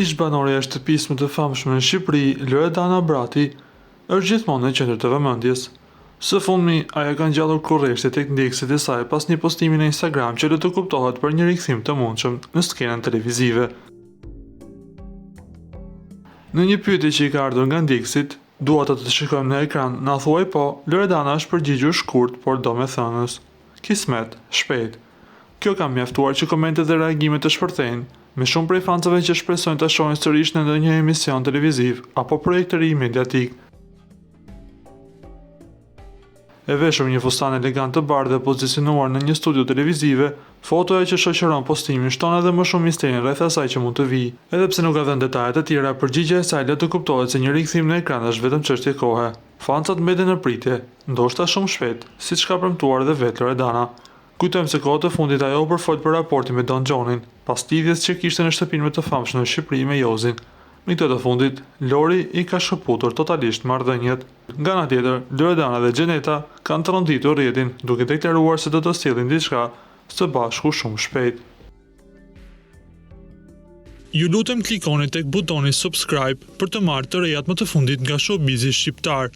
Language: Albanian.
Ish banorja e shtëpisë më të famshme në Shqipëri, Loredana Brati, është gjithmonë në qendër të vëmendjes. Së fundmi, ajo ka ngjallur kurreshti tek ndjekësit e saj pas një postimi në Instagram që le të kuptohet për një rikthim të mundshëm në skenën televizive. Në një pyetje që i ka ardhur nga ndjekësit, "Dua të të shikojmë në ekran, na thuaj po", Loredana është përgjigjur shkurt, por domethënës: "Kismet, shpejt". Kjo ka mjaftuar që komentet dhe reagimet të shpërthejnë, me shumë prej fansave që shpresojnë ta shohin sërish në ndonjë emision televiziv apo projekt të ri mediatik. E veshur një fustan elegant të bardhë dhe pozicionuar në një studio televizive, fotoja që shoqëron postimin shton edhe më shumë misterin rreth asaj që mund të vijë. Edhe pse nuk ka dhënë detaje të tjera, përgjigjja e saj le të kuptohet se një rikthim në ekran është vetëm çështje kohe. Fansat mbeten në pritje, ndoshta shumë shpejt, siç ka premtuar edhe vetë Loredana. Kujtojmë se kohët e fundit ajo u përfol për raportin me Don Gjonin, pas lidhjes që kishte në shtëpinë më të famshme në Shqipëri me Jozin. Me këtë të fundit, Lori i ka shkëputur totalisht marrëdhëniet. Nga ana tjetër, Loredana dhe Xheneta kanë tronditur rrjetin, duke deklaruar se do të sjellin diçka së bashku shumë shpejt. Ju lutem klikoni tek butoni subscribe për të marrë të rejat më të fundit nga Showbizi shqiptar.